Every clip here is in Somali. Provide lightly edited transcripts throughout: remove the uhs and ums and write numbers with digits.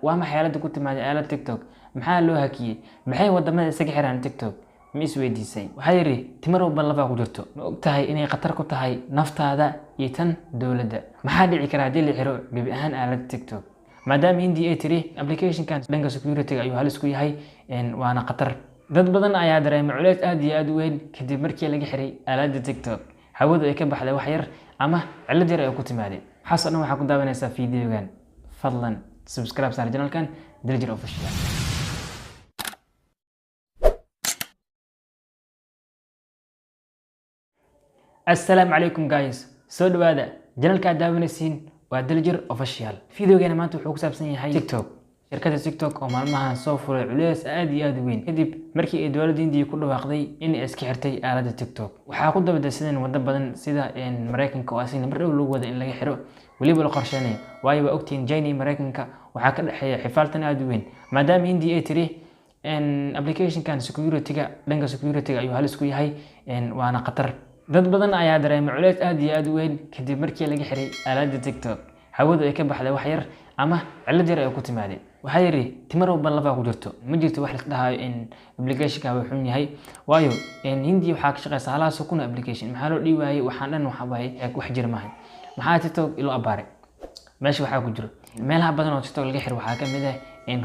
waa maxay aalada ku timaada aalada TikTok maxaa loo hakiyay maxay wadamada isaga xiraan TikTok ma isweydiisay waxa yiri timir oo balaba ku jirto ma ogtahay inay khatar ku tahay naftaada iyo tan dawladda maxaa dhici kara hadii la xiro gabi ahaan aalada TikTok maadaama Hindi ay tiri application kan dhanka security ayuu halis ku yahay waana khatar dad badan ayaa dareemay culays aad iyo aad u weyn kadib markii laga xiray aalada TikTok hawadu ay ka baxday wax yar ama cilad yar ay ku timaadeen xasan waxa ku daawanaysaa fiidiyogan fadlan subscribe sar channelkan Diljir Official. Assalamu alaikum guys, soo dhawaada channelka daawanaysiin waa Diljir Official. Fiidiyogan maanta wuxuu ku saabsan yahay TikTok. shirkadda TikTok oo maalmahan soo furay culays aad iyo aad u weyn kadib markii ay dawladda Hindiya ku dhawaaqday in ay iska xirtay aalada TikTok. Waxaa ku dabadaysan waddo badan sida Mareykanka oo asina mar dhow lagu wada in laga xiro waliba la qorsheenay waayo waa ogtiin China iyo Mareykanka waxaa ka dhaxeeya xifaaltan aad u weyn maadaama Hindiya ay tiri application kan security-ga dhanka security-ga ayuu halis ku yahay waana khatar dad badan ayaa dareemay culays aad iyo aad u weyn kadib markii laga xiray aalada TikTok hawadu ay ka baxday wax yar ama cilad yar ay ku timaadeen waxa yiri timir oo balaba ku jirto ma jirto wax la dhahayo application ka wuxuu yahay waayo Hindi waxa ka shaqeysaa halaas kuna application maxaa loo dhiiwaayay waxaan dhan waxa waayay wax jir maahay maxaa TikTok ilo abaare meesha waxa ku jiro meelaha badan oo TikTok laga xiro waxa ka mid ah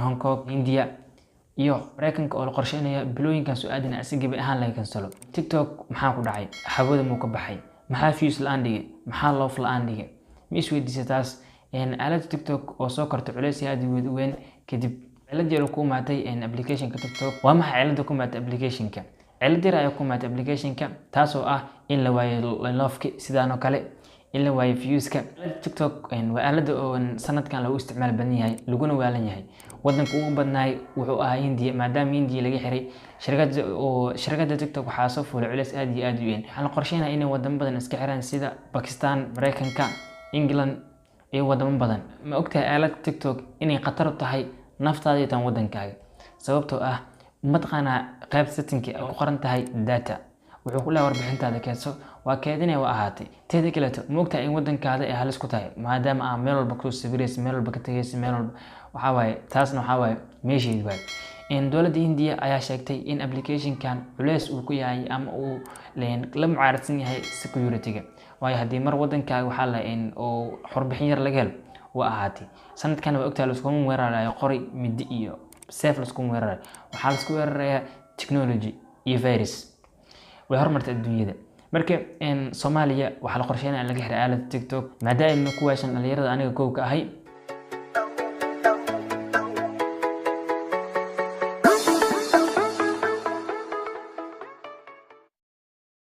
Hong Kong India iyo Mareykanka oo la qorsheenayo bilooyinkan soo aadina asiga ahaan laga kansalo TikTok maxaa ku dhacay hawada muu ka baxay maxaa views la andhigay maxaa love la andhigay ma isweydiisay taas aalada TikTok oo soo kortay culays aad u weyn kadib cilad yar ku maatay application ka TikTok waa maxay cilada ku maatay application ka cilad yar ay ku maatay application ka taas oo ah in la waayo love-ki sidaan oo kale in la waayo views ka TikTok waa aalada oo sanadkan lagu isticmaal badan yahay laguna waalan yahay wadanka ugu badnaay wuxuu ahaa Hindiya maadaama Hindiya laga xiray shirkadda TikTok waxaa soo fuulay culays aad iyo aad u weyn waxaa la qorsheenayaa inay wadamo badan iska xiraan sida Pakistan Mareykanka England iyo wadamo badan ma ogtahay aalada TikTok inay khatar u tahay naftaada iyo tan wadankaaga sababtoo ah ma taqaana qayb setting ay ku qoran tahay data wuxuu ku leeyahay warbixintaada keedso waa keedinay waa ahaatay teeda kale ma ogtahay in wadankaada ay halis ku tahay maadaama aan meel walba ku sawirayso meel walba ka tagayso meel walba waxa waaye taasna waxa waaye meeshii waay dawladda Hindiya ayaa sheegtay in application kan culays uu ku yahay ama uu la mucaaradsan yahay security-ga waayo hadii mar wadankaaga waxa la oo warbixin yar laga helo waa ahaatay sanadkan waa ogtahay isku weerarayo qori mid iyo safe isku weerarayo waxa la isku weerarayaa technology iyo virus way hormartay adduunyada marka Soomaaliya waxa la qorsheenayaa in laga xiro aalada TikTok maadaama ku waashan dhalinyarada aniga koow ka ahay